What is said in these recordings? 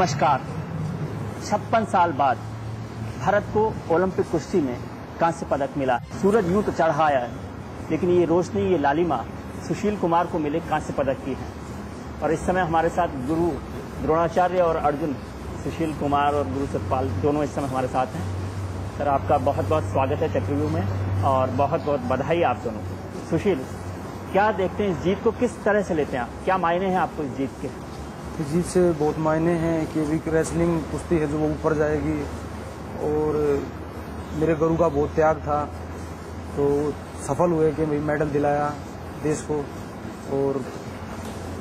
नमस्कार। 56 साल बाद भारत को ओलंपिक कुश्ती में कांस्य पदक मिला। सूरज यूं तो चढ़ा आया है, लेकिन ये रोशनी, ये लालिमा सुशील कुमार को मिले कांस्य पदक की है। और इस समय हमारे साथ गुरु द्रोणाचार्य और अर्जुन, सुशील कुमार और गुरु सतपाल दोनों इस समय हमारे साथ हैं। सर, आपका बहुत बहुत स्वागत है चक्रव्यूह में और बहुत बहुत बधाई आप दोनों को। सुशील, क्या देखते हैं इस जीत को, किस तरह से लेते हैं आप, क्या मायने हैं आपको इस जीत के? जीत से बहुत मायने हैं कि अभी रेसलिंग कुश्ती है जो वो ऊपर जाएगी, और मेरे गुरु का बहुत त्याग था, तो सफल हुए कि भाई मेडल दिलाया देश को, और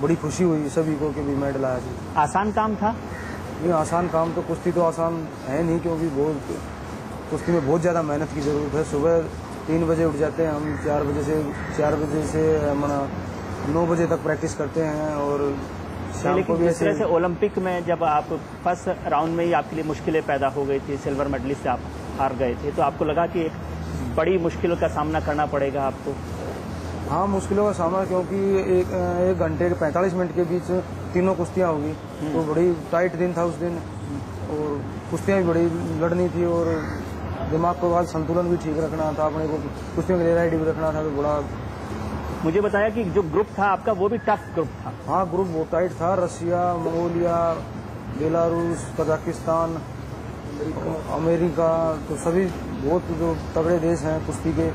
बड़ी खुशी हुई सभी को कि भाई मेडल आया जी। आसान काम था? नहीं, आसान काम तो कुश्ती तो आसान है नहीं, क्योंकि बहुत कुश्ती में बहुत ज़्यादा मेहनत की ज़रूरत है। सुबह 3 बजे उठ जाते हैं हम, 4 बजे से मना 9 बजे तक प्रैक्टिस करते हैं। और लेकिन जिस तरह से ओलंपिक में जब आप फर्स्ट राउंड में ही आपके लिए मुश्किलें पैदा हो गई थी, सिल्वर मेडलिस्ट से आप हार गए थे, तो आपको लगा कि बड़ी मुश्किलों का सामना करना पड़ेगा आपको? हाँ, मुश्किलों का सामना, क्योंकि एक घंटे के 45 मिनट के बीच तीनों कुश्तियाँ होगी, तो बड़ी टाइट दिन था उस दिन, और कुश्तियाँ भी बड़ी लड़नी थी, और दिमाग को बाद संतुलन भी ठीक रखना था, अपने को कुश्तियों के रेडी भी रखना था। तो बड़ा मुझे बताया कि जो ग्रुप था आपका वो भी टफ ग्रुप था। हाँ, ग्रुप बहुत टाइट था। Russia, Mongolia, Belarus, Kazakhstan, America, तो सभी बहुत जो तगड़े देश हैं कुश्ती के।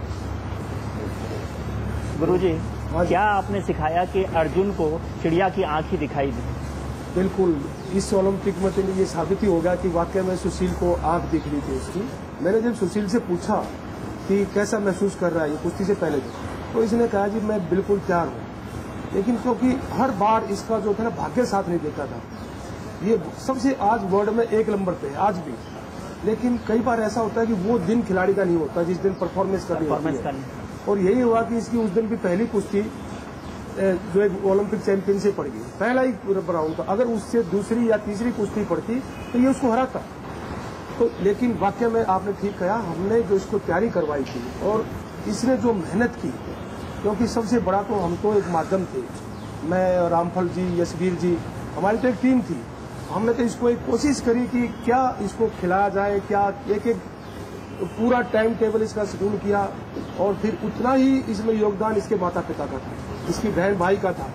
गुरुजी, क्या आपने सिखाया कि अर्जुन को चिड़िया की आंख ही दिखाई दी? बिल्कुल, इस ओलंपिक में तो ये साबित ही होगा कि वाकई में सुशील को आंख दिख रही थी उसकी। मैंने जब सुशील से पूछा कि कैसा महसूस कर रहा है ये कुश्ती से पहले, तो इसने कहा जी मैं बिल्कुल तैयार हूँ, लेकिन क्योंकि हर बार इसका जो था ना भाग्य साथ नहीं देता था। ये सबसे आज वर्ल्ड में 1 नंबर पे है आज भी, लेकिन कई बार ऐसा होता है कि वो दिन खिलाड़ी का नहीं होता जिस दिन परफॉर्मेंस करनी होती है। और यही हुआ कि इसकी उस दिन की पहली कुश्ती जो एक ओलंपिक चैंपियन से पड़ गई, पहला ही राउंड था। अगर उससे दूसरी या तीसरी कुश्ती पड़ती तो ये उसको हराता। तो लेकिन वाकई में आपने ठीक कहा, हमने जो इसको तैयारी करवाई थी और इसने जो मेहनत की, क्योंकि सबसे बड़ा तो हम तो एक माध्यम थे, मैं, रामफल जी, यशवीर जी, हमारी तो एक टीम थी। हमने तो इसको एक कोशिश करी कि क्या इसको खिलाया जाए, क्या एक पूरा टाइम टेबल इसका शेड्यूल किया, और फिर उतना ही इसमें योगदान इसके माता पिता का था, इसकी बहन भाई का था।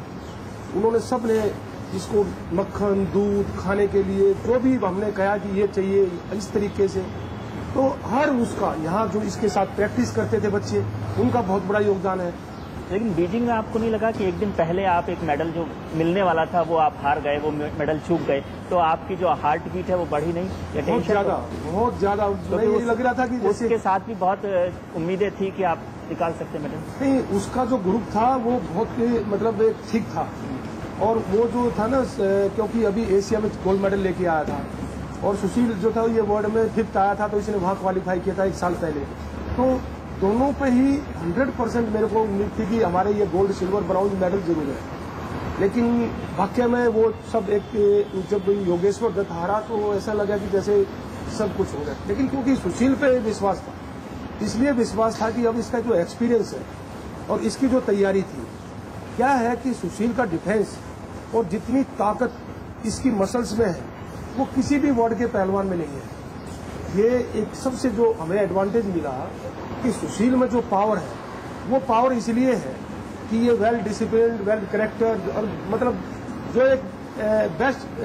उन्होंने सब ने इसको मक्खन, दूध खाने के लिए जो भी हमने कहा कि ये चाहिए इस तरीके से, तो हर उसका यहाँ जो इसके साथ प्रैक्टिस करते थे बच्चे, उनका बहुत बड़ा योगदान है। लेकिन बीजिंग में आपको नहीं लगा कि एक दिन पहले आप एक मेडल जो मिलने वाला था वो आप हार गए, वो मेडल चूक गए, तो आपकी जो हार्ट बीट है वो बढ़ी नहीं? बहुत ज्यादा तो लग रहा था कि उसके साथ भी बहुत उम्मीदें थी कि आप निकाल सकते मेडल। नहीं, उसका जो ग्रुप था वो बहुत मतलब ठीक था, और वो जो था ना, क्योंकि अभी एशिया में गोल्ड मेडल लेके आया था, और सुशील जो था ये वर्ल्ड में 5th आया था, तो इसने वहाँ क्वालिफाई किया था 1 साल पहले। तो दोनों पे ही 100% मेरे को उम्मीद थी कि हमारे ये गोल्ड, सिल्वर, ब्राउन मेडल जरूर है। लेकिन वाकई में वो सब एक जब योगेश्वर दत्त हारा तो ऐसा लगा कि जैसे सब कुछ हो गया। लेकिन क्योंकि सुशील पे विश्वास था, इसलिए विश्वास था कि अब इसका जो एक्सपीरियंस है और इसकी जो तैयारी थी, क्या है कि सुशील का डिफेंस और जितनी ताकत इसकी मसल्स में है वो किसी भी वर्ल्ड के पहलवान में नहीं है। ये एक सबसे जो हमें एडवांटेज मिला कि सुशील में जो पावर है, वो पावर इसलिए है कि ये वेल डिसिप्लिन्ड, वेल कैरेक्टर, और मतलब जो एक बेस्ट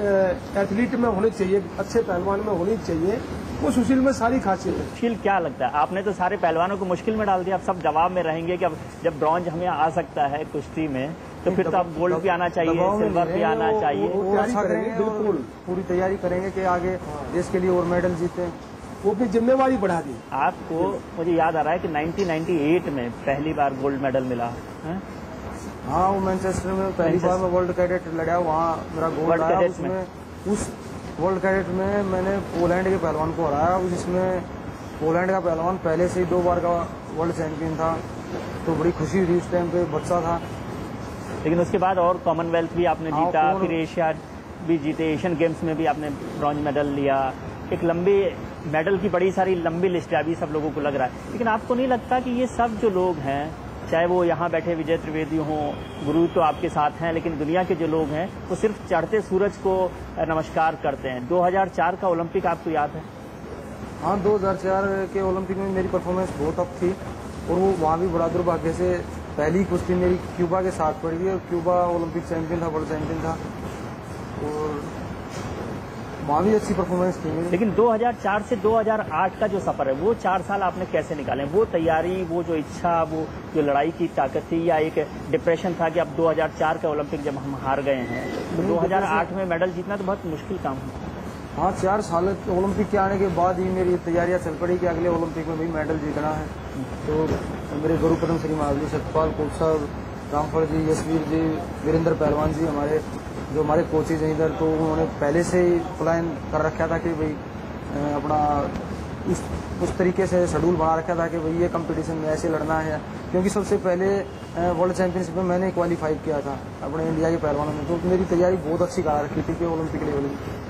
एथलीट में होनी चाहिए, अच्छे पहलवान में होनी चाहिए, वो सुशील में सारी खासियत है। सुशील, क्या लगता है, आपने तो सारे पहलवानों को मुश्किल में डाल दिया, अब सब दबाव में रहेंगे कि अब जब ब्रॉन्ज हमें आ सकता है कुश्ती में, तो फिर तो अब गोल्ड भी आना चाहिए, सिल्वर भी आना चाहिए। बिल्कुल पूरी तैयारी करेंगे कि आगे देश के लिए और मेडल जीते, वो भी जिम्मेवारी बढ़ा दी। आपको मुझे याद आ रहा है कि 1998 में पहली बार गोल्ड मेडल मिला है? हाँ, वो मैनचेस्टर में पहली बार मैं वर्ल्ड कैडेट लड़ा, वहाँ मेरा गोल्ड आया। उसमें उस वर्ल्ड कैडेट में मैंने पोलैंड के पहलवान को हराया, जिसमें पोलैंड का पहलवान पहले से ही 2 बार का वर्ल्ड चैंपियन था, तो बड़ी खुशी हुई उस टाइम पे, बच्चा था। लेकिन उसके बाद और कॉमनवेल्थ भी आपने जीता, फिर एशिया भी जीते, एशियन गेम्स में भी आपने ब्रॉन्ज मेडल लिया। एक लंबी मेडल की बड़ी सारी लंबी लिस्ट है, अभी सब लोगों को लग रहा है। लेकिन आपको नहीं लगता कि ये सब जो लोग हैं चाहे वो यहाँ बैठे विजय त्रिवेदी हों, गुरु तो आपके साथ हैं, लेकिन दुनिया के जो लोग हैं वो सिर्फ चढ़ते सूरज को नमस्कार करते हैं। 2004 का ओलंपिक आपको याद है? हाँ, 2004 के ओलंपिक में मेरी परफॉर्मेंस बहुत अप थी और वो वहाँ भी बड़ा दुर्भाग्य से पहली कुश्ती मेरी क्यूबा के साथ पड़ी थी और क्यूबा ओलंपिक चैंपियन था, वर्ल्ड चैंपियन था और वहाँ भी अच्छी परफॉर्मेंस थी मेरी। लेकिन 2004 से 2008 का जो सफर है वो 4 साल आपने कैसे निकाले? वो तैयारी, वो जो इच्छा, वो जो लड़ाई की ताकत थी, या एक डिप्रेशन था कि अब 2004 का ओलंपिक जब हम हार गए हैं तो 2008 में मेडल जीतना तो बहुत मुश्किल काम है। हाँ, 4 साल ओलंपिक के आने के बाद ही मेरी तैयारियां चल पड़ी कि अगले ओलंपिक में भी मेडल जीतना है। तो मेरे गुरु पद्म श्री महावीर सतपाल कोच साहब, रामफल जी, यशवीर जी, वीरेंद्र पहलवान जी, हमारे कोचेज हैं इधर, तो उन्होंने पहले से ही प्लान कर रखा था कि भाई अपना उस तरीके से शेड्यूल बना रखा था कि भाई ये कंपटीशन में ऐसे लड़ना है, क्योंकि सबसे पहले वर्ल्ड चैंपियनशिप में मैंने क्वालिफाई किया था अपने इंडिया के पहलवानों में, तो मेरी तैयारी बहुत अच्छी करा रखी थी कि ओलंपिक लेवल की।